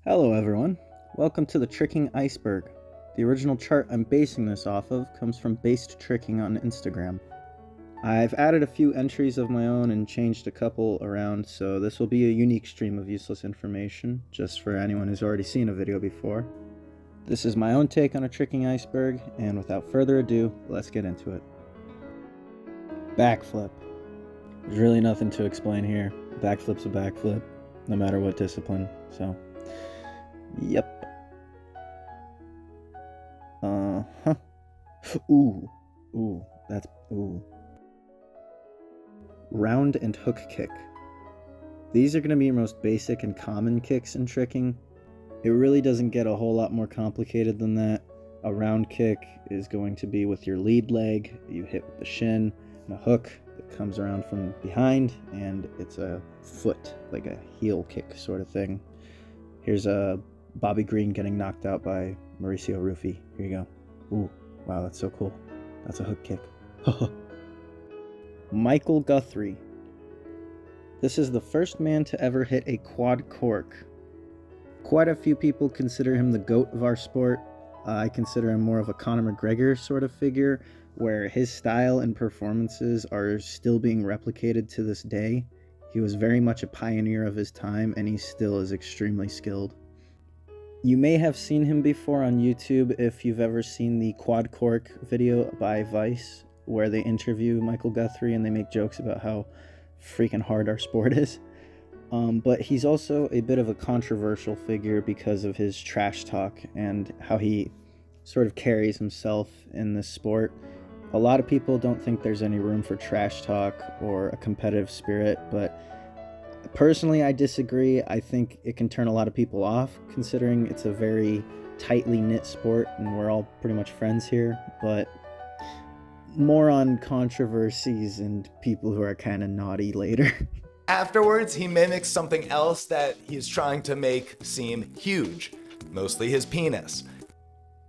Hello everyone, welcome to the Tricking Iceberg. The original chart I'm basing this off of comes from Based Tricking on Instagram. I've added a few entries of my own and changed a couple around, so this will be a unique stream of useless information, just for anyone who's already seen a video before. This is my own take on a Tricking Iceberg, and without further ado, let's get into it. Backflip. There's really nothing to explain here. Backflip's a backflip, no matter what discipline, so... Yep. Ooh. Round and hook kick. These are going to be your most basic and common kicks in tricking. It really doesn't get a whole lot more complicated than that. A round kick is going to be with your lead leg. You hit with the shin, and a hook that comes around from behind, and it's a foot, like a heel kick sort of thing. Here's a Bobby Green getting knocked out by Mauricio Ruffi. Here you go. Ooh, wow, that's so cool. That's a hook kick. Michael Guthrie. This is the first man to ever hit a quad cork. Quite a few people consider him the GOAT of our sport. I consider him more of a Conor McGregor sort of figure, where his style and performances are still being replicated to this day. He was very much a pioneer of his time, and he still is extremely skilled. You may have seen him before on YouTube if you've ever seen the quad cork video by Vice, where they interview Michael Guthrie and they make jokes about how freaking hard our sport is. But he's also a bit of a controversial figure because of his trash talk and how he sort of carries himself in this sport. A lot of people don't think there's any room for trash talk or a competitive spirit, but personally, I disagree. I think it can turn a lot of people off, considering it's a very tightly knit sport and we're all pretty much friends here, but more on controversies and people who are kind of naughty later. Afterwards, he mimics something else that he's trying to make seem huge, mostly his penis.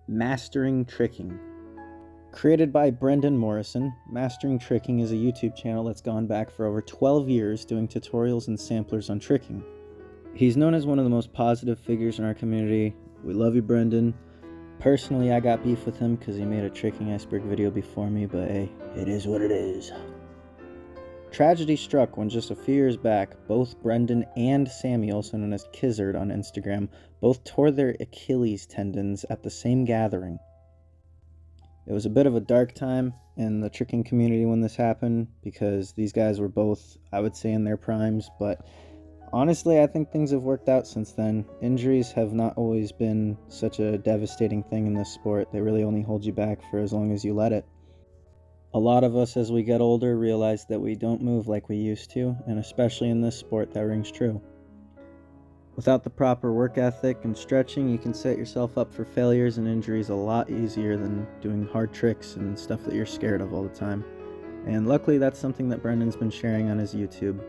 Mastering Tricking. Created by Brendan Morrison, Mastering Tricking is a YouTube channel that's gone back for over 12 years doing tutorials and samplers on tricking. He's known as one of the most positive figures in our community. We love you, Brendan. Personally, I got beef with him because he made a Tricking Iceberg video before me, but hey, it is what it is. Tragedy struck when just a few years back, both Brendan and Sammy, also known as Kizzard on Instagram, both tore their Achilles tendons at the same gathering. It was a bit of a dark time in the tricking community when this happened, because these guys were both, I would say, in their primes, but honestly, I think things have worked out since then. Injuries have not always been such a devastating thing in this sport. They really only hold you back for as long as you let it. A lot of us, as we get older, realize that we don't move like we used to, and especially in this sport, that rings true. Without the proper work ethic and stretching, you can set yourself up for failures and injuries a lot easier than doing hard tricks and stuff that you're scared of all the time. And luckily, that's something that Brendan's been sharing on his YouTube.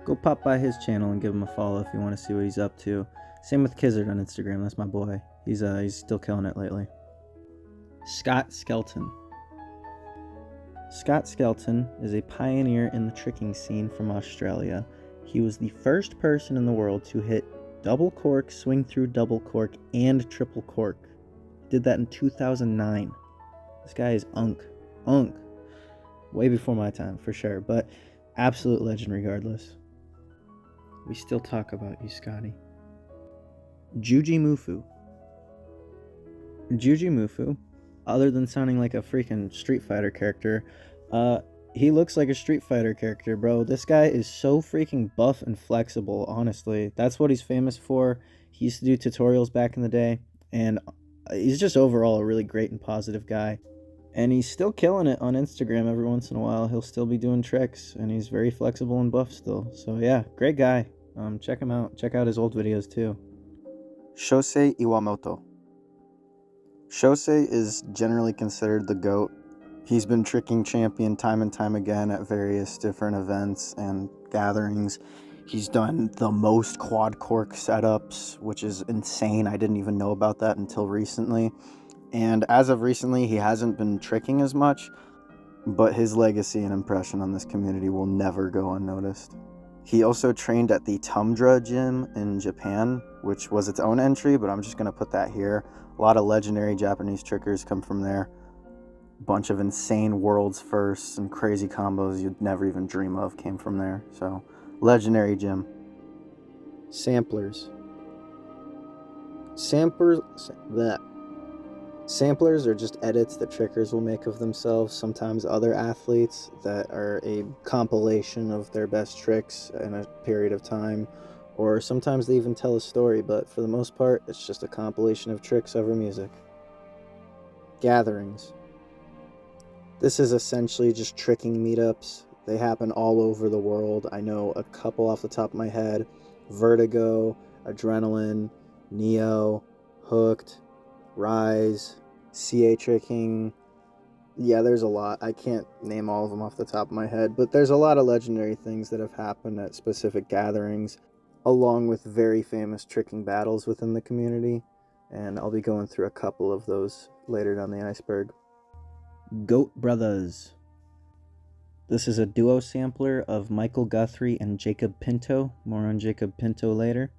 Go pop by his channel and give him a follow if you want to see what he's up to. Same with Kizzard on Instagram, that's my boy. He's still killing it lately. Scott Skelton. Scott Skelton is a pioneer in the tricking scene from Australia. He was the first person in the world to hit double cork, swing through double cork, and triple cork. He did that in 2009. This guy is unk. Way before my time, for sure, but absolute legend regardless. We still talk about you, Scotty. Juji Mufu. Juji Mufu, other than sounding like a freaking Street Fighter character, he looks like a Street Fighter character, bro. This guy is so freaking buff and flexible, honestly. That's what he's famous for. He used to do tutorials back in the day, and he's just overall a really great and positive guy. And he's still killing it on Instagram every once in a while. He'll still be doing tricks, and he's very flexible and buff still. So yeah, great guy. Check him out. Check out his old videos too. Shosei Iwamoto. Shosei is generally considered the GOAT. He's been tricking champion time and time again at various different events and gatherings. He's done the most quad cork setups, which is insane. I didn't even know about that until recently. And as of recently, he hasn't been tricking as much, but his legacy and impression on this community will never go unnoticed. He also trained at the Tundra Gym in Japan, which was its own entry, but I'm just going to put that here. A lot of legendary Japanese trickers come from there. Bunch of insane world's firsts and crazy combos you'd never even dream of came from there. So, legendary gym. Samplers. Samplers are just edits that trickers will make of themselves, sometimes other athletes, that are a compilation of their best tricks in a period of time, or sometimes they even tell a story, but for the most part, it's just a compilation of tricks over music. Gatherings. This is essentially just tricking meetups. They happen all over the world. I know a couple off the top of my head: Vertigo, Adrenaline, Neo, Hooked, Rise, CA Tricking. Yeah, there's a lot. I can't name all of them off the top of my head, but there's a lot of legendary things that have happened at specific gatherings, along with very famous tricking battles within the community, and I'll be going through a couple of those later down the iceberg. Goat Brothers. This is a duo sampler of Michael Guthrie and Jacob Pinto. More on Jacob Pinto later.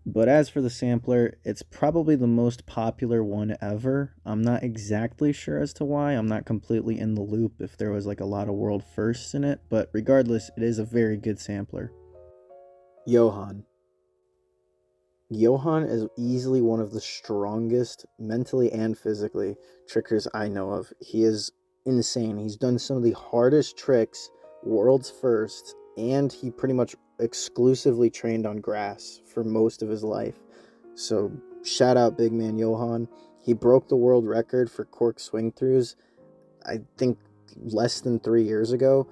But as for the sampler, it's probably the most popular one ever. I'm not exactly sure as to why. I'm not completely in the loop if there was like a lot of world firsts in it, but regardless, it is a very good sampler. Johan. Johan is easily one of the strongest, mentally and physically, trickers I know of. He is insane. He's done some of the hardest tricks, world's first, and he pretty much exclusively trained on grass for most of his life. So shout out big man Johan. He broke the world record for cork swing throughs, I think less than 3 years ago,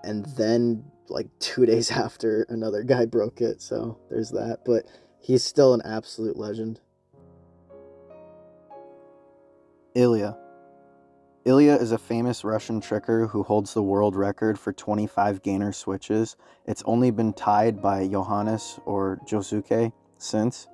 and then like 2 days after another guy broke it. So there's that. But he's still an absolute legend. Ilya. Ilya is a famous Russian tricker who holds the world record for 25 gainer switches. It's only been tied by Johannes or Josuke since.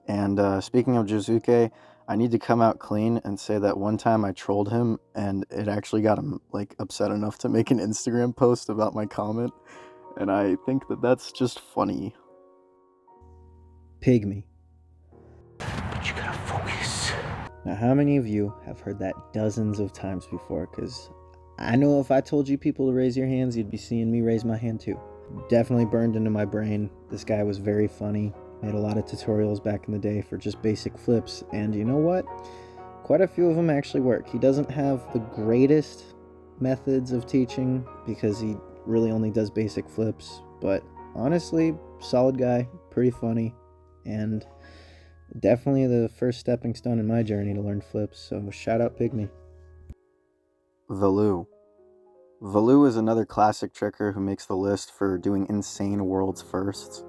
And speaking of Josuke, I need to come out clean and say that one time I trolled him and it actually got him like upset enough to make an Instagram post about my comment. And I think that that's just funny. Pygmy. But you gotta focus. Now, how many of you have heard that dozens of times before? Because I know if I told you people to raise your hands, you'd be seeing me raise my hand too. Definitely burned into my brain. This guy was very funny. Made a lot of tutorials back in the day for just basic flips. And you know what? Quite a few of them actually work. He doesn't have the greatest methods of teaching because he really only does basic flips. But honestly, solid guy, pretty funny, and definitely the first stepping stone in my journey to learn flips, so shout out Pygmy. Valu. Valu is another classic tricker who makes the list for doing insane world's firsts.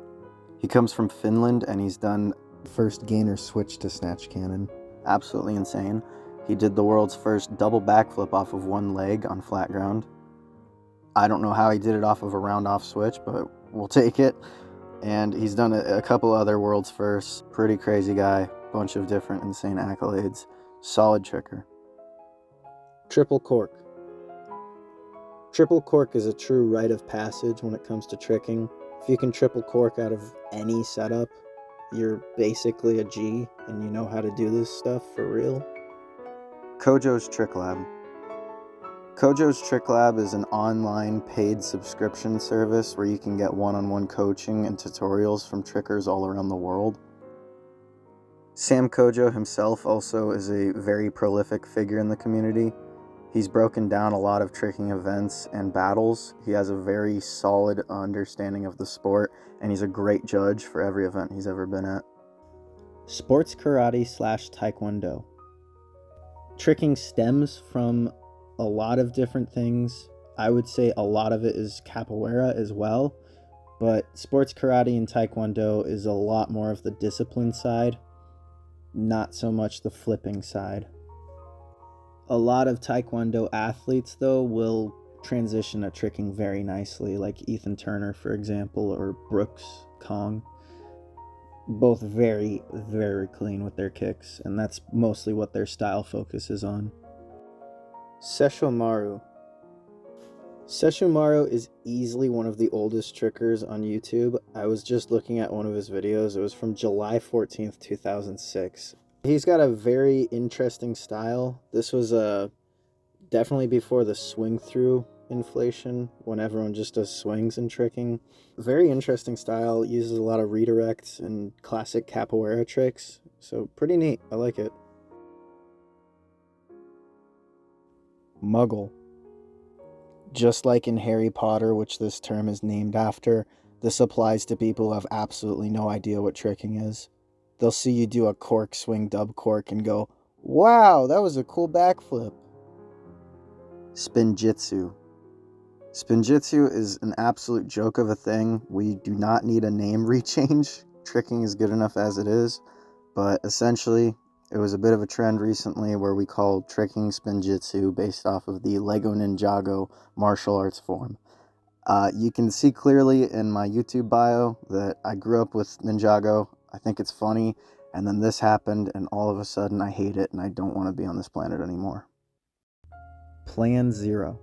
He comes from Finland and he's done first gainer switch to snatch cannon. Absolutely insane. He did the world's first double backflip off of one leg on flat ground. I don't know how he did it off of a round off switch, but we'll take it. And he's done a couple other world's firsts. Pretty crazy guy. Bunch of different insane accolades. Solid tricker. Triple cork. Triple cork is a true rite of passage when it comes to tricking. If you can triple cork out of any setup, you're basically a G and you know how to do this stuff for real. Kojo's Trick Lab. Kojo's Trick Lab is an online paid subscription service where you can get one-on-one coaching and tutorials from trickers all around the world. Sam Kojo himself also is a very prolific figure in the community. He's broken down a lot of tricking events and battles. He has a very solid understanding of the sport, and he's a great judge for every event he's ever been at. Sports karate / taekwondo. Tricking stems from a lot of different things. I would say a lot of it is capoeira as well, but sports karate and taekwondo is a lot more of the discipline side, not so much the flipping side. A lot of taekwondo athletes, though, will transition to tricking very nicely, like Ethan Turner, for example, or Brooks Kong. Both very, very clean with their kicks, and that's mostly what their style focuses on. Sesshomaru. Sesshomaru is easily one of the oldest trickers on YouTube. I was just looking at one of his videos. It was from July 14th, 2006. He's got a very interesting style. This was definitely before the swing through inflation, when everyone just does swings and tricking. Very interesting style, uses a lot of redirects and classic capoeira tricks. So pretty neat, I like it. Muggle. Just like in Harry Potter, which this term is named after, this applies to people who have absolutely no idea what tricking is. They'll see you do a cork swing dub cork and go, "Wow, that was a cool backflip." Spinjitzu. Spinjitzu is an absolute joke of a thing. We do not need a name rechange. Tricking is good enough as it is. But essentially, it was a bit of a trend recently where we called tricking Spinjitzu based off of the Lego Ninjago martial arts form. You can see clearly in my YouTube bio that I grew up with Ninjago. I think it's funny. And then this happened, and all of a sudden I hate it, and I don't want to be on this planet anymore. Plan Zero.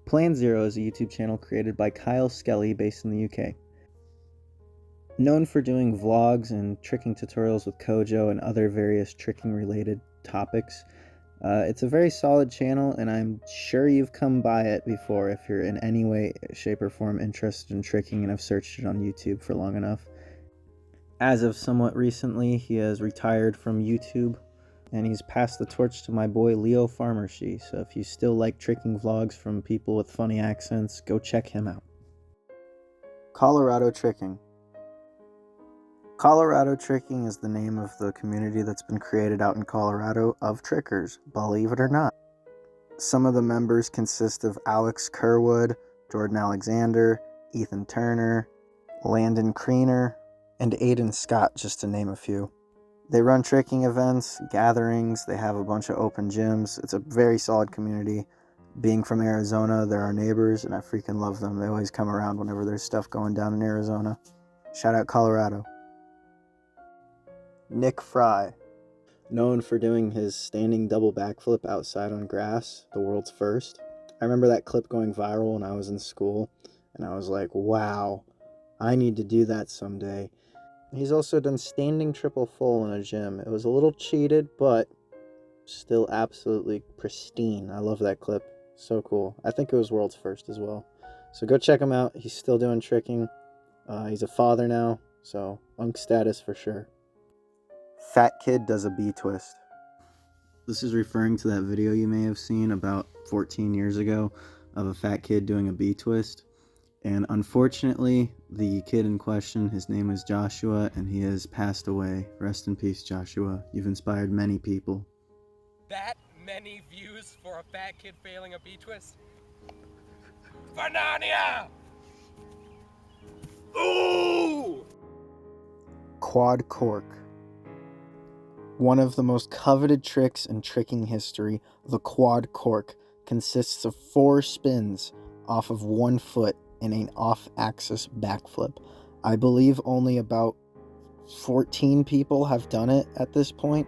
Plan Zero is a YouTube channel created by Kyle Skelly based in the UK. Known for doing vlogs and tricking tutorials with Kojo and other various tricking related topics. It's a very solid channel, and I'm sure you've come by it before if you're in any way, shape, or form interested in tricking and have searched it on YouTube for long enough. As of somewhat recently, he has retired from YouTube, and he's passed the torch to my boy Leo Farmershe, so if you still like tricking vlogs from people with funny accents, go check him out. Colorado Tricking. Colorado Tricking is the name of the community that's been created out in Colorado of trickers, believe it or not. Some of the members consist of Alex Kerwood, Jordan Alexander, Ethan Turner, Landon Kreener, and Aiden Scott, just to name a few. They run tricking events, gatherings, they have a bunch of open gyms. It's a very solid community. Being from Arizona, they're our neighbors, and I freaking love them. They always come around whenever there's stuff going down in Arizona. Shout out Colorado. Nick Fry. Known for doing his standing double backflip outside on grass, the world's first. I remember that clip going viral when I was in school, and I was like, wow, I need to do that someday. He's also done standing triple full in a gym. It was a little cheated, but still absolutely pristine. I love that clip. So cool. I think it was world's first as well. So go check him out. He's still doing tricking. He's a father now, so unk status for sure. Fat Kid does a B-twist. This is referring to that video you may have seen about 14 years ago of a fat kid doing a B-twist. And unfortunately, the kid in question, his name is Joshua, and he has passed away. Rest in peace, Joshua. You've inspired many people. That many views for a fat kid failing a B-twist? Banania! Ooh! Quad cork. One of the most coveted tricks in tricking history, the quad cork, consists of 4 spins off of 1 foot in an off-axis backflip. I believe only about 14 people have done it at this point.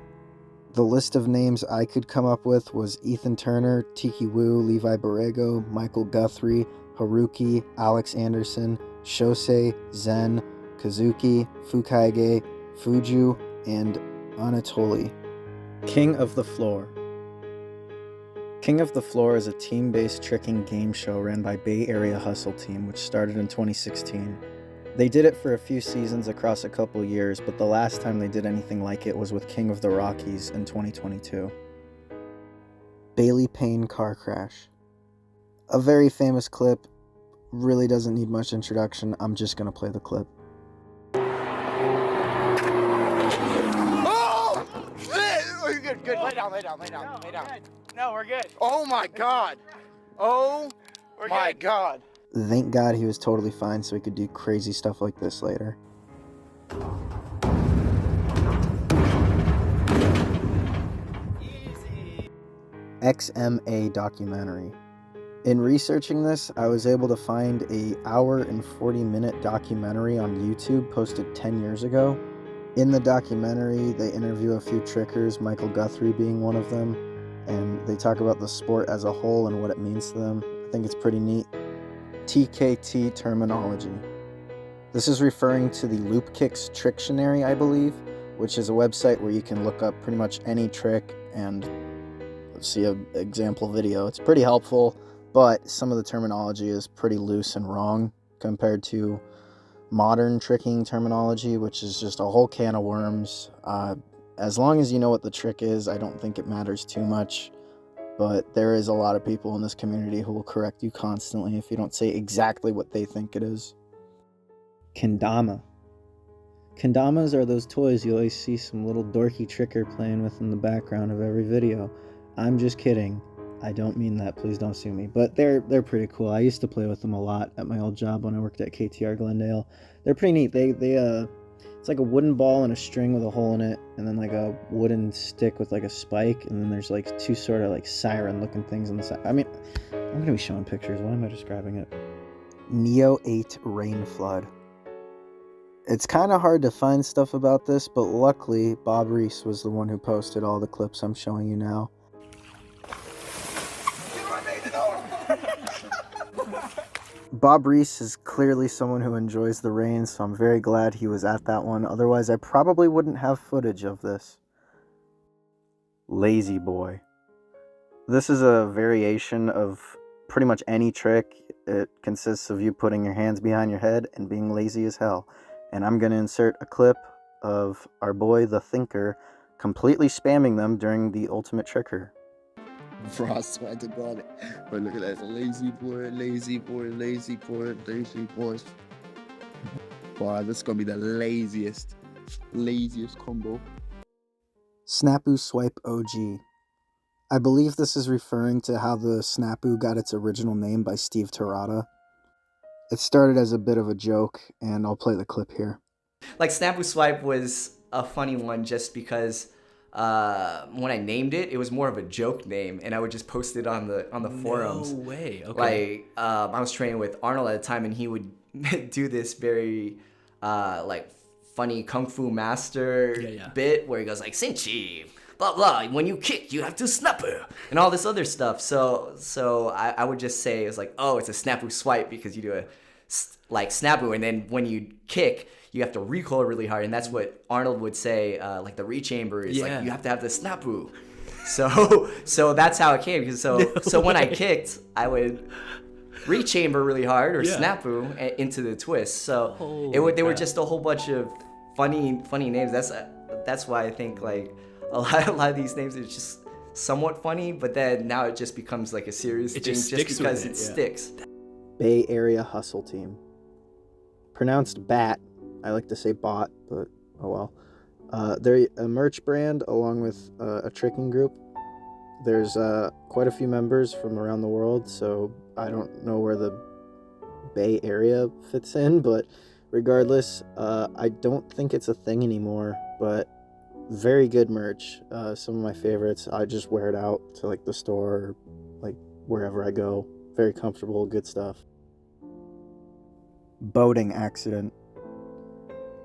The list of names I could come up with was Ethan Turner, Tiki Wu, Levi Borrego, Michael Guthrie, Haruki, Alex Anderson, Shosei, Zen, Kazuki, Fukaige, Fuju, and Anatoly. King of the Floor. King of the Floor is a team-based tricking game show ran by Bay Area Hustle Team, which started in 2016. They did it for a few seasons across a couple years, but the last time they did anything like it was with King of the Rockies in 2022. Bailey Payne car crash. A very famous clip, really doesn't need much introduction. I'm just gonna play the clip. Oh! You're good, good. Lay down. No, we're good. Oh my God. Oh my God. Thank God he was totally fine so he could do crazy stuff like this later. Easy. XMA documentary. In researching this, I was able to find a hour and 40-minute documentary on YouTube posted 10 years ago. In the documentary, they interview a few trickers, Michael Guthrie being one of them, and they talk about the sport as a whole and what it means to them. I think it's pretty neat. TKT terminology. This is referring to the Loop Kicks Trictionary, I believe, which is a website where you can look up pretty much any trick and see an example video. It's pretty helpful, but some of the terminology is pretty loose and wrong compared to modern tricking terminology, which is just a whole can of worms. As long as you know what the trick is, I don't think it matters too much, but there is a lot of people in this community who will correct you constantly if you don't say exactly what they think it is. Kendama. Kendamas are those toys you always see some little dorky tricker playing with in the background of every video. I'm just kidding. I don't mean that, please don't sue me. But they're pretty cool. I used to play with them a lot at my old job when I worked at KTR Glendale. They're pretty neat. It's like a wooden ball and a string with a hole in it, and then like a wooden stick with like a spike, and then there's like two sort of like siren looking things on the side. I mean, I'm gonna be showing pictures. Why am I describing it? Neo 8 Rain Flood. It's kind of hard to find stuff about this, but luckily Bob Reese was the one who posted all the clips I'm showing you now. Bob Reese is clearly someone who enjoys the rain, so I'm very glad he was at that one. Otherwise, I probably wouldn't have footage of this. Lazy Boy. This is a variation of pretty much any trick. It consists of you putting your hands behind your head and being lazy as hell. And I'm going to insert a clip of our boy, the Thinker, completely spamming them during the ultimate tricker. Bro, I swear to God. But look at that. Lazy boy, lazy boy, lazy boy, lazy boy. Wow, this is going to be the laziest combo. Snapu Swipe OG. I believe this is referring to how the Snapu got its original name by Steve Terrata. It started as a bit of a joke, and I'll play the clip here. Like, Snapu Swipe was a funny one just because when I named it, it was more of a joke name, and I would just post it on the forums. No way. Okay. Like, I was training with Arnold at the time, and he would do this very like funny kung fu master bit where he goes like Senchi, blah blah. When you kick, you have to snapu, and all this other stuff. So I would just say it's like, oh, it's a snapu swipe because you do a like snapu, and then when you kick, you have to recoil really hard, and that's what Arnold would say. Like the rechamber is like you have to have the snapu. So that's how it came. Because so when I kicked, I would rechamber really hard or snapu into the twist. So they were just a whole bunch of funny names. That's why I think like a lot of these names are just somewhat funny, but then now it just becomes like a serious thing just because it sticks. Bay Area Hustle Team. Pronounced BAT. I like to say bot, but oh well. They're a merch brand along with a tricking group. There's quite a few members from around the world, so I don't know where the Bay Area fits in, but regardless, I don't think it's a thing anymore, but very good merch. Some of my favorites. I just wear it out to like the store or like wherever I go. Very comfortable, good stuff. Boating accident.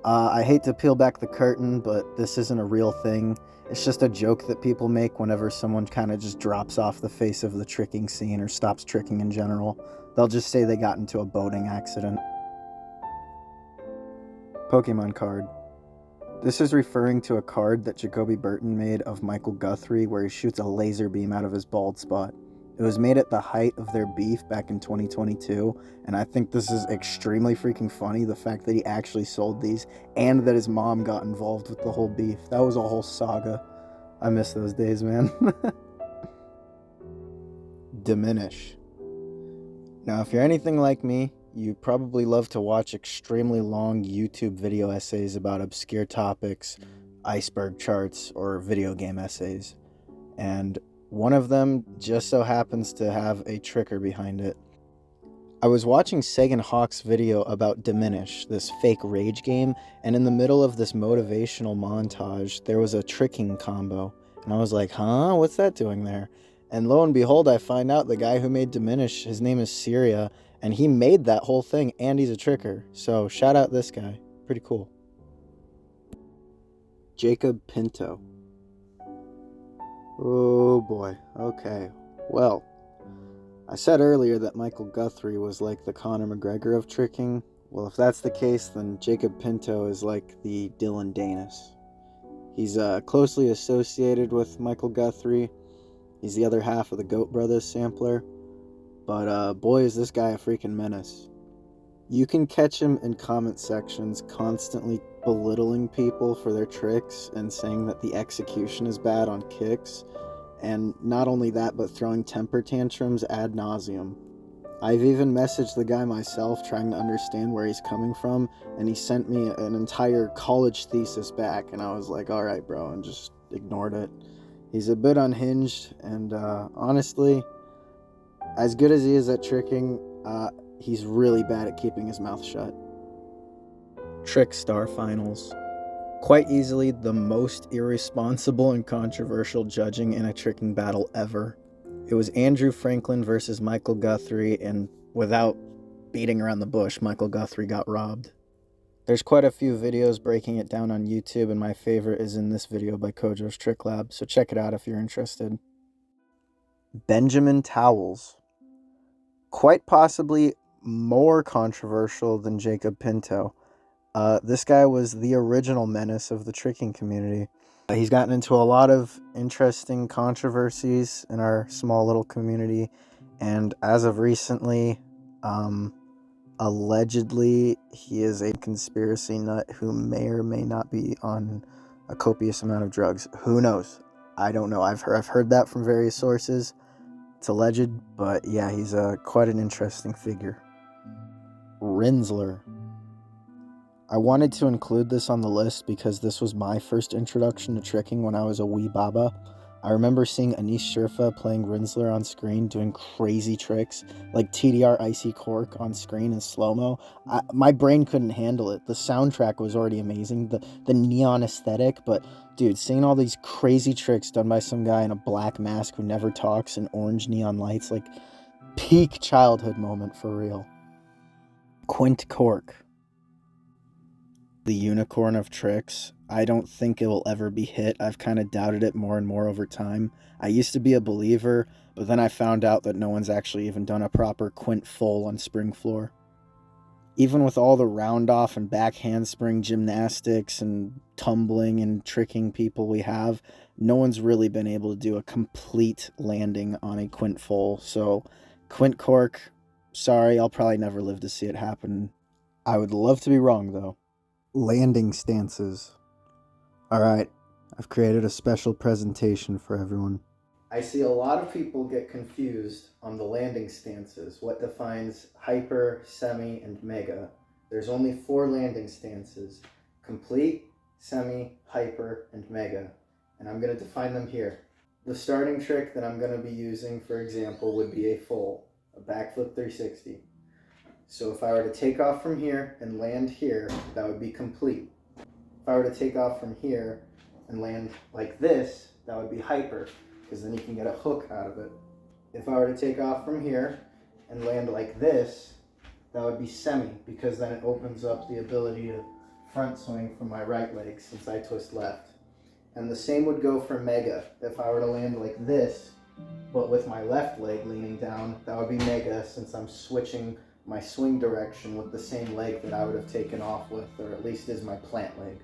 I hate to peel back the curtain, but this isn't a real thing. It's just a joke that people make whenever someone kind of just drops off the face of the tricking scene or stops tricking in general. They'll just say they got into a boating accident. Pokemon card. This is referring to a card that Jacoby Burton made of Michael Guthrie where he shoots a laser beam out of his bald spot. It was made at the height of their beef back in 2022, and I think this is extremely freaking funny, the fact that he actually sold these, and that his mom got involved with the whole beef. That was a whole saga. I miss those days, man. Diminish. Now, if you're anything like me, you probably love to watch extremely long YouTube video essays about obscure topics, iceberg charts, or video game essays. And one of them just so happens to have a tricker behind it. I was watching Sagan Hawk's video about Diminish, this fake rage game, and in the middle of this motivational montage, there was a tricking combo. And I was like, huh? What's that doing there? And lo and behold, I find out the guy who made Diminish, his name is Syria, and he made that whole thing, and he's a tricker. So shout out this guy. Pretty cool. Jacob Pinto. Oh boy, okay. Well, I said earlier that Michael Guthrie was like the Conor McGregor of tricking. Well, if that's the case, then Jacob Pinto is like the Dylan Danis. He's closely associated with Michael Guthrie. He's the other half of the Goat Brothers sampler. But boy, is this guy a freaking menace. You can catch him in comment sections constantly belittling people for their tricks and saying that the execution is bad on kicks. And not only that, but throwing temper tantrums ad nauseum. I've even messaged the guy myself trying to understand where he's coming from, and he sent me an entire college thesis back, and I was like, alright bro, and just ignored it. He's a bit unhinged, and honestly, as good as he is at tricking, he's really bad at keeping his mouth shut. Trick Star Finals. Quite easily the most irresponsible and controversial judging in a tricking battle ever. It was Andrew Franklin versus Michael Guthrie, and without beating around the bush, Michael Guthrie got robbed. There's quite a few videos breaking it down on YouTube, and my favorite is in this video by Kojo's Trick Lab, so check it out if you're interested. Benjamin Towels. Quite possibly more controversial than Jacob Pinto. This guy was the original menace of the tricking community. He's gotten into a lot of interesting controversies in our small little community, and as of recently, allegedly he is a conspiracy nut who may or may not be on a copious amount of drugs. Who knows? I don't know. I've heard that from various sources. It's alleged, but yeah, he's quite an interesting figure. Rinsler. I wanted to include this on the list because this was my first introduction to tricking when I was a wee baba. I remember seeing Anish Sherfa playing Rinsler on screen doing crazy tricks, like TDR Icy Cork on screen in slow-mo. My brain couldn't handle it. The soundtrack was already amazing, the neon aesthetic, but dude, seeing all these crazy tricks done by some guy in a black mask who never talks and orange neon lights, like peak childhood moment for real. Quint Cork. The unicorn of tricks. I don't think it will ever be hit. I've kind of doubted it more and more over time. I used to be a believer, but then I found out that no one's actually even done a proper quint full on spring floor. Even with all the round off and back handspring gymnastics and tumbling and tricking people we have, no one's really been able to do a complete landing on a quint full. So quint cork, sorry, I'll probably never live to see it happen. I would love to be wrong though. Landing stances. Alright, I've created a special presentation for everyone. I see a lot of people get confused on the landing stances. What defines hyper, semi, and mega? There's only 4 landing stances. Complete, semi, hyper, and mega. And I'm going to define them here. The starting trick that I'm going to be using, for example, would be a full, a backflip 360. So if I were to take off from here and land here, that would be complete. If I were to take off from here and land like this, that would be hyper, because then you can get a hook out of it. If I were to take off from here and land like this, that would be semi, because then it opens up the ability to front swing from my right leg since I twist left. And the same would go for mega. If I were to land like this, but with my left leg leaning down, that would be mega, since I'm switching my swing direction with the same leg that I would have taken off with, or at least is my plant leg.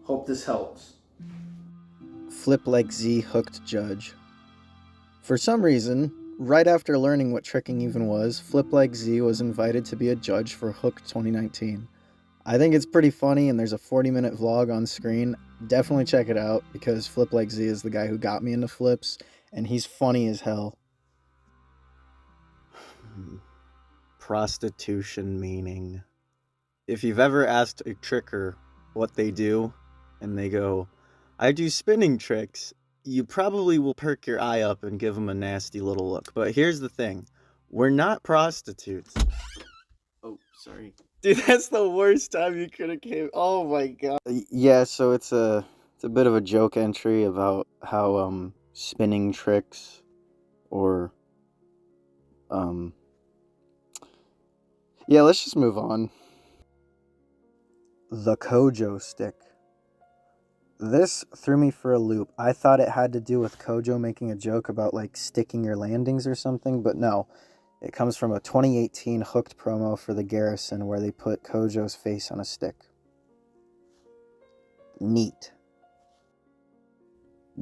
Hope this helps. Flip like Z hooked judge. For some reason, right after learning what tricking even was, Flip like Z was invited to be a judge for Hook 2019. I think it's pretty funny, and there's a 40-minute vlog on screen. Definitely check it out, because Flip like Z is the guy who got me into flips, and he's funny as hell. Prostitution meaning. If you've ever asked a tricker what they do, and they go, I do spinning tricks, you probably will perk your eye up and give them a nasty little look. But here's the thing. We're not prostitutes. Oh, sorry. Dude, that's the worst time you could have came. Oh my god. Yeah, so it's a bit of a joke entry about how spinning tricks or yeah, let's just move on. The Kojo stick. This threw me for a loop. I thought it had to do with Kojo making a joke about like sticking your landings or something, but no. It comes from a 2018 Hooked promo for the Garrison where they put Kojo's face on a stick. Neat.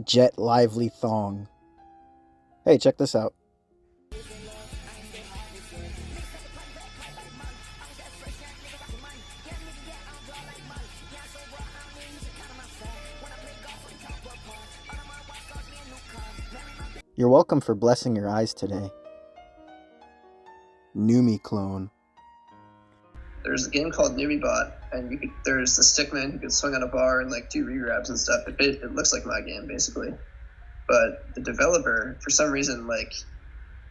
Jet Lively Thong. Hey, check this out. You're welcome for blessing your eyes today. Numi clone. There's a game called NewbieBot, and there's the stickman who can swing on a bar and like do re-grabs and stuff. It looks like my game basically, but the developer for some reason like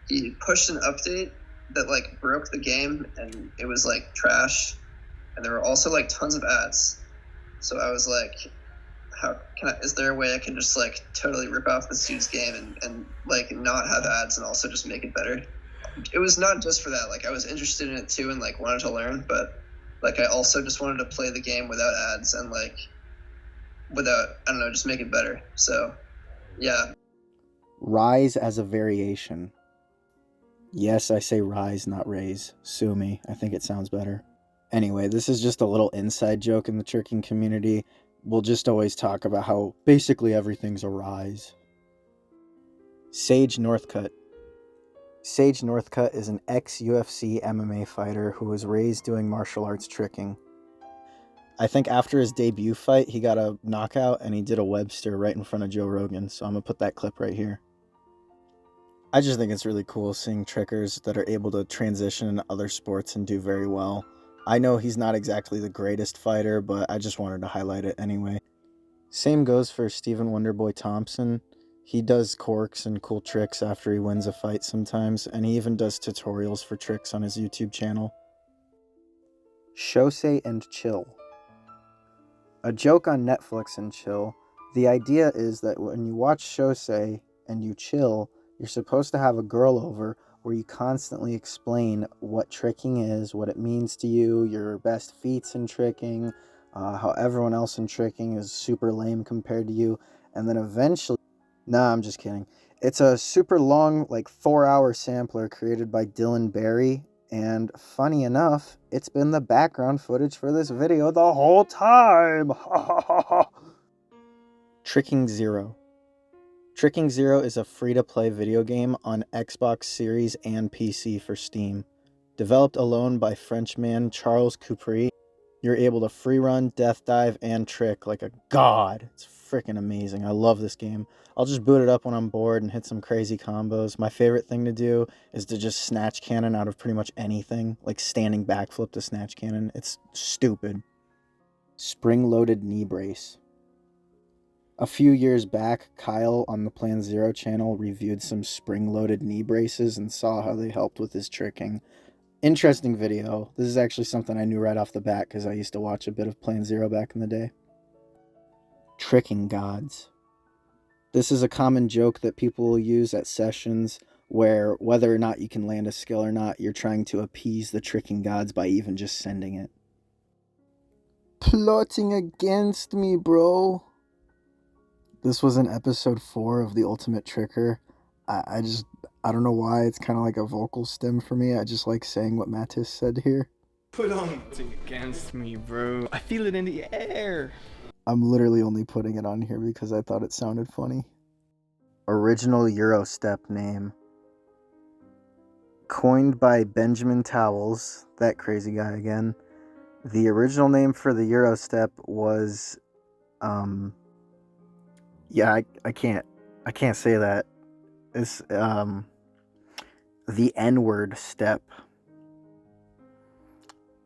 he pushed an update that like broke the game and it was like trash, and there were also like tons of ads. So I was like, is there a way I can just like totally rip off this dude's game and like not have ads and also just make it better? It was not just for that. Like I was interested in it too and like wanted to learn, but like I also just wanted to play the game without ads and like without, I don't know, just make it better. So yeah. Rise as a variation. Yes, I say rise, not raise. Sue me. I think it sounds better. Anyway, this is just a little inside joke in the tricking community. We'll just always talk about how basically everything's a rise. Sage Northcutt. Sage Northcutt is an ex-UFC MMA fighter who was raised doing martial arts tricking. I think after his debut fight, he got a knockout and he did a Webster right in front of Joe Rogan, so I'm going to put that clip right here. I just think it's really cool seeing trickers that are able to transition into other sports and do very well. I know he's not exactly the greatest fighter, but I just wanted to highlight it anyway. Same goes for Stephen Wonderboy Thompson. He does corks and cool tricks after he wins a fight sometimes, and he even does tutorials for tricks on his YouTube channel. Shosei and Chill. A joke on Netflix and Chill. The idea is that when you watch Shosei and you chill, you're supposed to have a girl over where you constantly explain what tricking is, what it means to you, your best feats in tricking, how everyone else in tricking is super lame compared to you, and then eventually... Nah, I'm just kidding. It's a super long, like 4-hour sampler created by Dylan Barry, and funny enough, it's been the background footage for this video the whole time! Tricking Zero. Tricking Zero is a free-to-play video game on Xbox Series and PC for Steam. Developed alone by Frenchman Charles Coupry, you're able to free run, death dive, and trick like a god. It's freaking amazing. I love this game. I'll just boot it up when I'm bored and hit some crazy combos. My favorite thing to do is to just snatch cannon out of pretty much anything, like standing backflip to snatch cannon. It's stupid. Spring-loaded knee brace. A few years back, Kyle on the Plan Zero channel reviewed some spring-loaded knee braces and saw how they helped with his tricking. Interesting video. This is actually something I knew right off the bat because I used to watch a bit of Plan Zero back in the day. Tricking gods. This is a common joke that people will use at sessions where whether or not you can land a skill or not, you're trying to appease the tricking gods by even just sending it. Plotting against me, bro. This was in episode 4 of The Ultimate Tricker. I don't know why, it's kind of like a vocal stem for me. I just like saying what Mattis said here. Put on against me, bro. I feel it in the air. I'm literally only putting it on here because I thought it sounded funny. Original Eurostep name. Coined by Benjamin Towels, that crazy guy again. The original name for the Eurostep was, yeah, I can't say that. It's, the N-word step.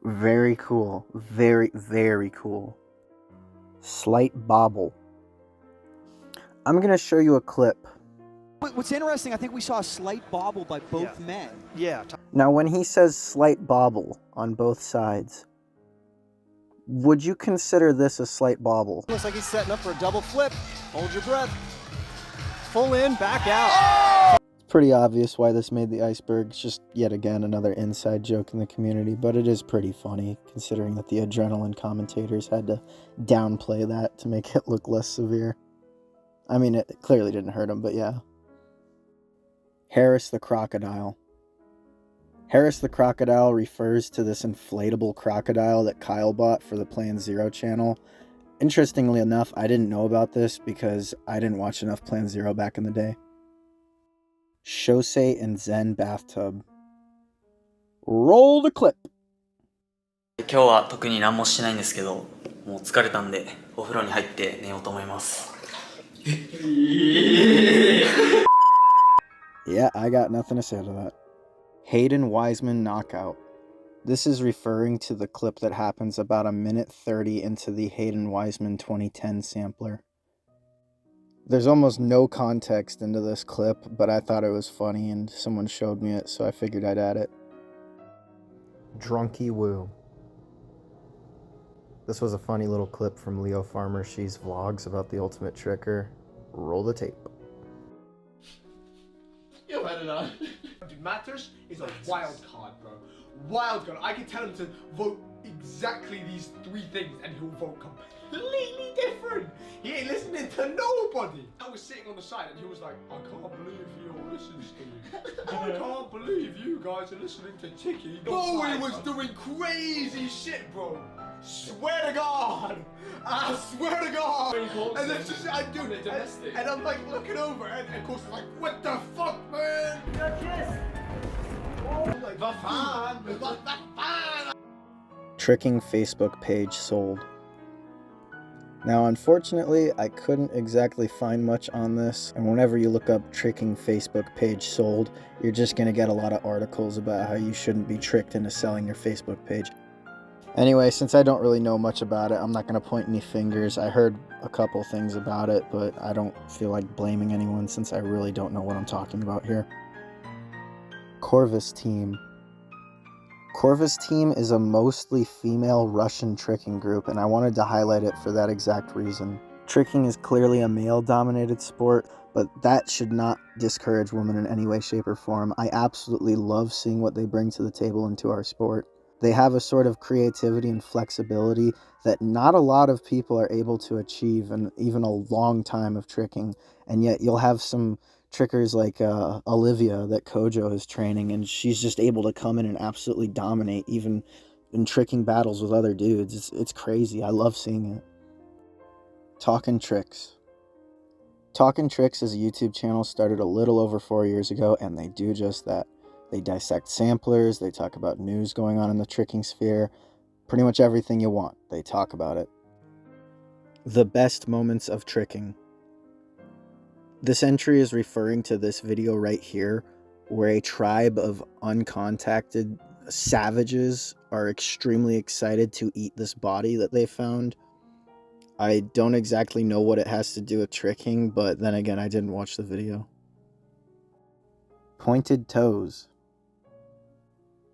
Very cool. Very, very cool. Slight bobble. I'm going to show you a clip. What's interesting, I think we saw a slight bobble by both men. Yeah. Now, when he says slight bobble on both sides, would you consider this a slight bobble? Looks like he's setting up for a double flip. Hold your breath. Full in, back out. pretty obvious why this made the iceberg. It's just yet again another inside joke in the community, but it is pretty funny considering that the adrenaline commentators had to downplay that to make it look less severe. I mean, it clearly didn't hurt him, but yeah. Harris the Crocodile. Harris the Crocodile refers to this inflatable crocodile that Kyle bought for the Plan Zero channel. Interestingly enough, I didn't know about this because I didn't watch enough Plan Zero back in the day. Shosei and Zen Bathtub. Roll the clip! 今日は特に何もしてないんですけど、もう疲れたんでお風呂に入って寝ようと思います。Yeah, I got nothing to say to that. Hayden Wiseman knockout. This is referring to the clip that happens about a minute 30 into the Hayden Wiseman 2010 sampler. There's almost no context into this clip, but I thought it was funny and someone showed me it, so I figured I'd add it. Drunky Woo. This was a funny little clip from Leo Farmer She's vlogs about the ultimate tricker. Roll the tape. You've had enough. Matters is a wild card, bro. Wild card. I can tell him to vote exactly these 3 things and he'll vote completely different. He ain't listening to nobody. I was sitting on the side and he was like, I can't believe you're listening to me. I can't believe you guys are listening to Chicky. Bro, he was doing crazy shit, bro. Swear to God. I swear to God. And then just, I do it. And I'm like looking over and of course like, what the fuck, man? I'm like, the fan. Tricking Facebook page sold. Now, unfortunately, I couldn't exactly find much on this, and whenever you look up Tricking Facebook page sold, you're just going to get a lot of articles about how you shouldn't be tricked into selling your Facebook page. Anyway, since I don't really know much about it, I'm not going to point any fingers. I heard a couple things about it, but I don't feel like blaming anyone since I really don't know what I'm talking about here. Corvus Team. Corvus Team is a mostly female Russian tricking group, and I wanted to highlight it for that exact reason. Tricking is clearly a male-dominated sport, but that should not discourage women in any way, shape, or form. I absolutely love seeing what they bring to the table into our sport. They have a sort of creativity and flexibility that not a lot of people are able to achieve in even a long time of tricking, and yet you'll have some trickers like Olivia that Kojo is training, and she's just able to come in and absolutely dominate even in tricking battles with other dudes. It's crazy. I love seeing it. Talkin' Tricks. Talkin' Tricks is a YouTube channel started a little over 4 years ago, and they do just that. They dissect samplers, they talk about news going on in the tricking sphere, pretty much everything you want, they talk about it. The best moments of tricking. This entry is referring to this video right here, where a tribe of uncontacted savages are extremely excited to eat this body that they found. I don't exactly know what it has to do with tricking, but then again, I didn't watch the video. Pointed toes.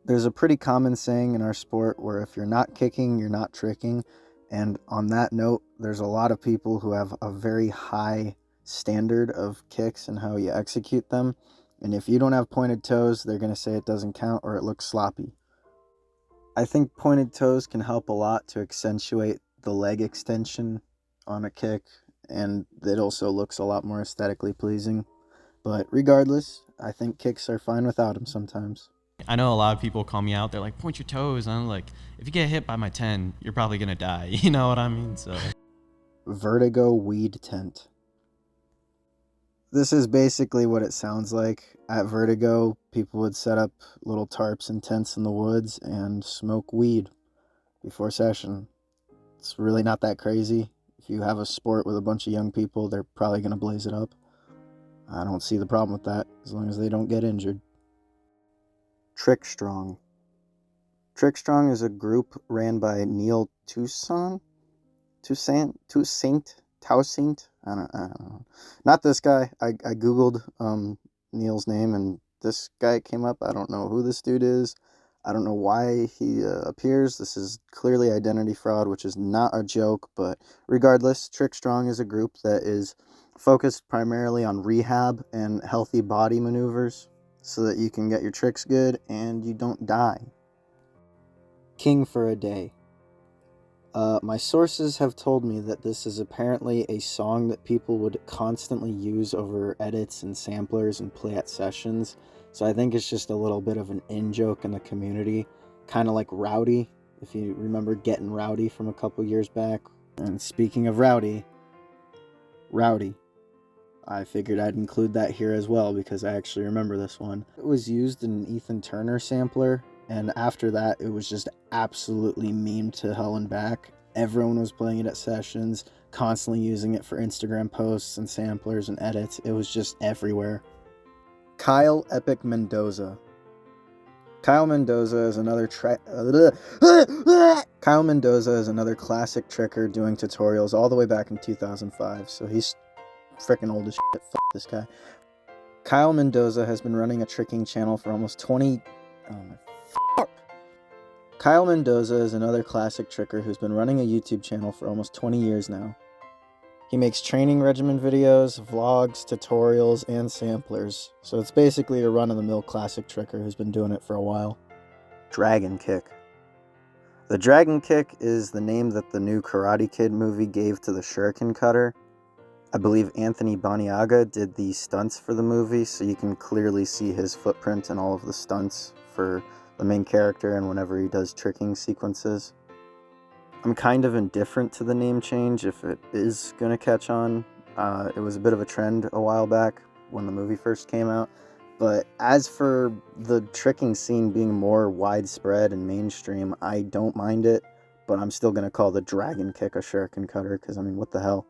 There's a pretty common saying in our sport where if you're not kicking, you're not tricking, and on that note, there's a lot of people who have a very high standard of kicks and how you execute them, and if you don't have pointed toes, they're going to say it doesn't count or it looks sloppy. I think pointed toes can help a lot to accentuate the leg extension on a kick, and it also looks a lot more aesthetically pleasing. But regardless, I think kicks are fine without them sometimes. I know a lot of people call me out, they're like, point your toes, and I'm like, if you get hit by my 10, you're probably gonna die, you know what I mean? So Vertigo Weed Tent. This is basically what it sounds like. At Vertigo, people would set up little tarps and tents in the woods and smoke weed before session. It's really not that crazy. If you have a sport with a bunch of young people, they're probably going to blaze it up. I don't see the problem with that, as long as they don't get injured. Trick Strong. Trick Strong is a group ran by Neil Toussaint? I don't know. Not this guy. I googled Neil's name and this guy came up. I don't know who this dude is. I don't know why he appears. This is clearly identity fraud, which is not a joke, but regardless, Trick Strong is a group that is focused primarily on rehab and healthy body maneuvers so that you can get your tricks good and you don't die. King for a Day. My sources have told me that this is apparently a song that people would constantly use over edits and samplers and play at sessions. So I think it's just a little bit of an in-joke in the community. Kind of like Rowdy, if you remember Getting Rowdy from a couple years back. And speaking of Rowdy, I figured I'd include that here as well because I actually remember this one. It was used in an Ethan Turner sampler, and after that, it was just absolutely memed to hell and back. Everyone was playing it at sessions, constantly using it for Instagram posts and samplers and edits. It was just everywhere. Kyle Epic Mendoza. Kyle Mendoza is another Kyle Mendoza is another classic tricker doing tutorials all the way back in 2005, so he's freaking old as shit. Fuck this guy. Kyle Mendoza has been running a tricking channel for almost 20... Oh my fuck. Kyle Mendoza is another classic tricker who's been running a YouTube channel for almost 20 years now. He makes training regimen videos, vlogs, tutorials, and samplers, so it's basically a run-of-the-mill classic tricker who's been doing it for a while. Dragon Kick. The Dragon Kick is the name that the new Karate Kid movie gave to the shuriken cutter. I believe Anthony Boniaga did the stunts for the movie, so you can clearly see his footprint in all of the stunts for the main character and whenever he does tricking sequences. I'm kind of indifferent to the name change if it is going to catch on. It was a bit of a trend a while back when the movie first came out. But as for the tricking scene being more widespread and mainstream, I don't mind it. But I'm still going to call the Dragon Kick a shuriken cutter, because I mean, what the hell?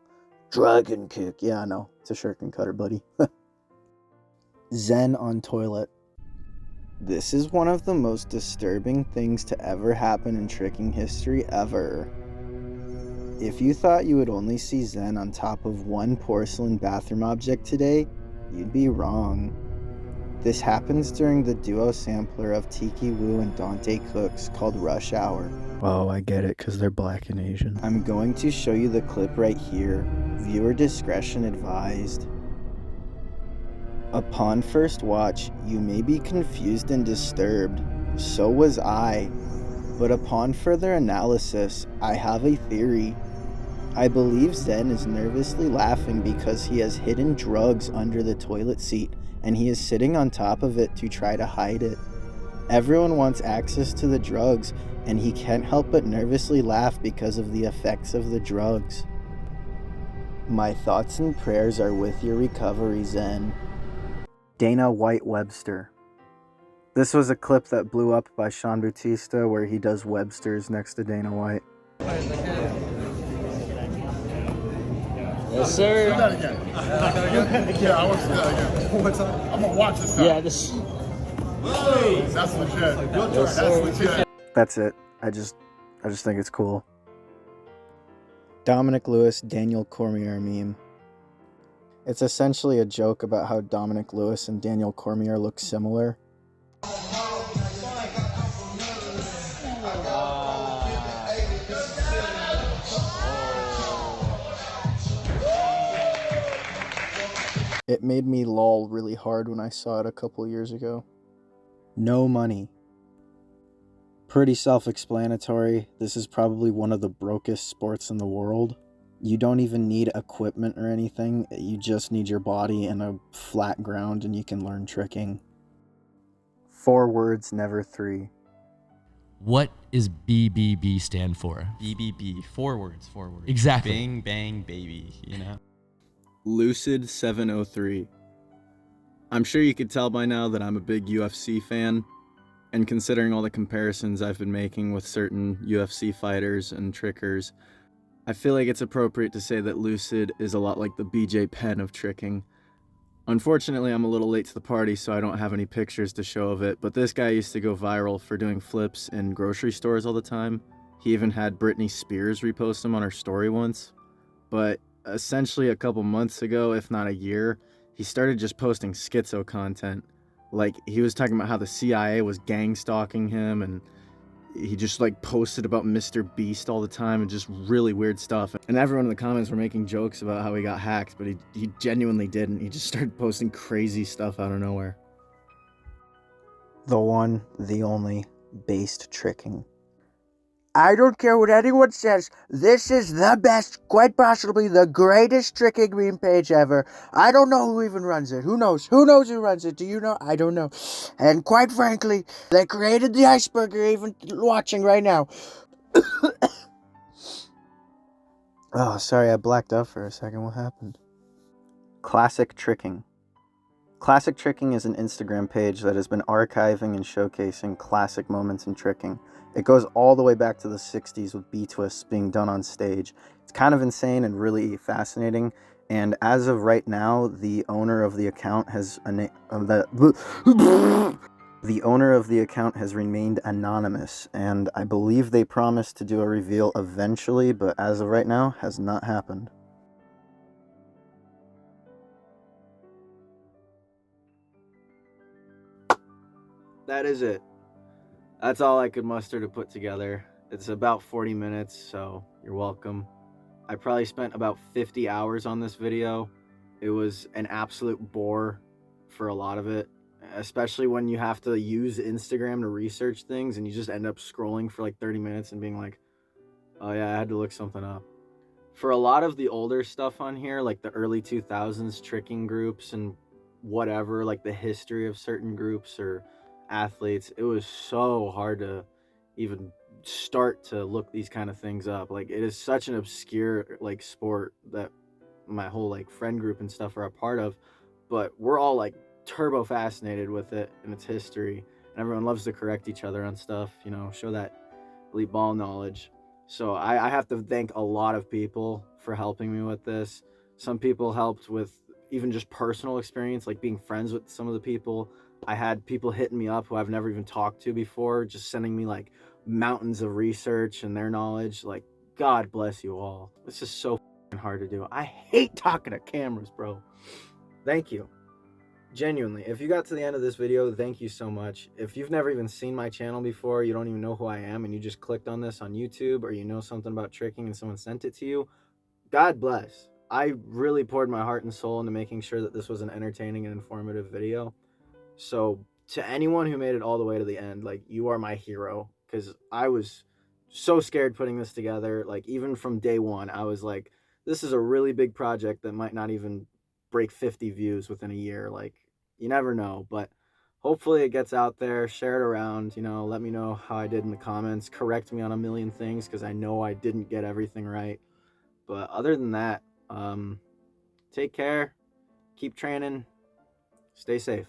Dragon Kick. Yeah, I know. It's a shuriken cutter, buddy. Zen on toilet. This is one of the most disturbing things to ever happen in tricking history ever. If you thought you would only see Zen on top of one porcelain bathroom object today, you'd be wrong. This happens during the duo sampler of Tiki Wu and Dante Cooks called Rush Hour. Oh, I get it, because they're black and Asian. I'm going to show you the clip right here. Viewer discretion advised. Upon first watch, you may be confused and disturbed. So was I. But upon further analysis, I have a theory. I believe Zen is nervously laughing because he has hidden drugs under the toilet seat, and he is sitting on top of it to try to hide it. Everyone wants access to the drugs, and he can't help but nervously laugh because of the effects of the drugs. My thoughts and prayers are with your recovery, Zen. Dana White Webster. This was a clip that blew up by Sean Bautista where he does Websters next to Dana White. Yes, sir. Do that again. Yeah, I want to do that again. One time. I'm gonna watch this time. Yeah, this. That's legit. Yes, That's legit. That's it. I just think it's cool. Dominic Lewis, Daniel Cormier meme. It's essentially a joke about how Dominic Lewis and Daniel Cormier look similar. It made me lol really hard when I saw it a couple years ago. No money. Pretty self-explanatory. This is probably one of the brokest sports in the world. You don't even need equipment or anything. You just need your body and a flat ground and you can learn tricking. 4 words, never 3. What is BBB stand for? BBB, 4 words. Exactly. Bang, bang, baby, you know? Lucid 703. I'm sure you could tell by now that I'm a big UFC fan, and considering all the comparisons I've been making with certain UFC fighters and trickers, I feel like it's appropriate to say that Lucid is a lot like the BJ Penn of tricking. Unfortunately, I'm a little late to the party, so I don't have any pictures to show of it, but this guy used to go viral for doing flips in grocery stores all the time. He even had Britney Spears repost him on her story once. But essentially a couple months ago, if not a year, he started just posting schizo content. Like, he was talking about how the CIA was gang stalking him, and he just like posted about Mr. Beast all the time and just really weird stuff. And everyone in the comments were making jokes about how he got hacked, but he genuinely didn't. He just started posting crazy stuff out of nowhere. The one, the only, based tricking. I don't care what anyone says. This is the best, quite possibly the greatest tricking meme page ever. I don't know who even runs it. Who knows? Who knows who runs it? Do you know? I don't know. And quite frankly, they created the iceberg you're even watching right now. Oh, sorry, I blacked out for a second. What happened? Classic Tricking. Classic Tricking is an Instagram page that has been archiving and showcasing classic moments in tricking. It goes all the way back to the 60s with B-twists being done on stage. It's kind of insane and really fascinating. And as of right now, the owner of the account has the owner of the account has remained anonymous, and I believe they promised to do a reveal eventually, but as of right now, has not happened. That is it. That's all I could muster to put together. It's about 40 minutes, so you're welcome. I probably spent about 50 hours on this video. It was an absolute bore for a lot of it, especially when you have to use Instagram to research things and you just end up scrolling for like 30 minutes and being like, oh yeah, I had to look something up. For a lot of the older stuff on here, like the early 2000s tricking groups and whatever, like the history of certain groups or athletes, it was so hard to even start to look these kind of things up. Like, it is such an obscure like sport that my whole like friend group and stuff are a part of, but we're all like turbo fascinated with it and its history, and everyone loves to correct each other on stuff, you know, show that elite ball knowledge. So I have to thank a lot of people for helping me with this. Some people helped with even just personal experience, like being friends with some of the people. I had people hitting me up who I've never even talked to before, just sending me like mountains of research and their knowledge. Like, God bless you all. It's just so hard to do. I hate talking to cameras, bro. Thank you. Genuinely, if you got to the end of this video, thank you so much. If you've never even seen my channel before, you don't even know who I am, and you just clicked on this on YouTube, or you know something about tricking and someone sent it to you, God bless. I really poured my heart and soul into making sure that this was an entertaining and informative video. So to anyone who made it all the way to the end, like, you are my hero, because I was so scared putting this together. Like, even from day one, I was like, this is a really big project that might not even break 50 views within a year. Like, you never know, but hopefully it gets out there. Share it around, you know, let me know how I did in the comments, correct me on a million things, because I know I didn't get everything right. But other than that, take care, keep training, stay safe.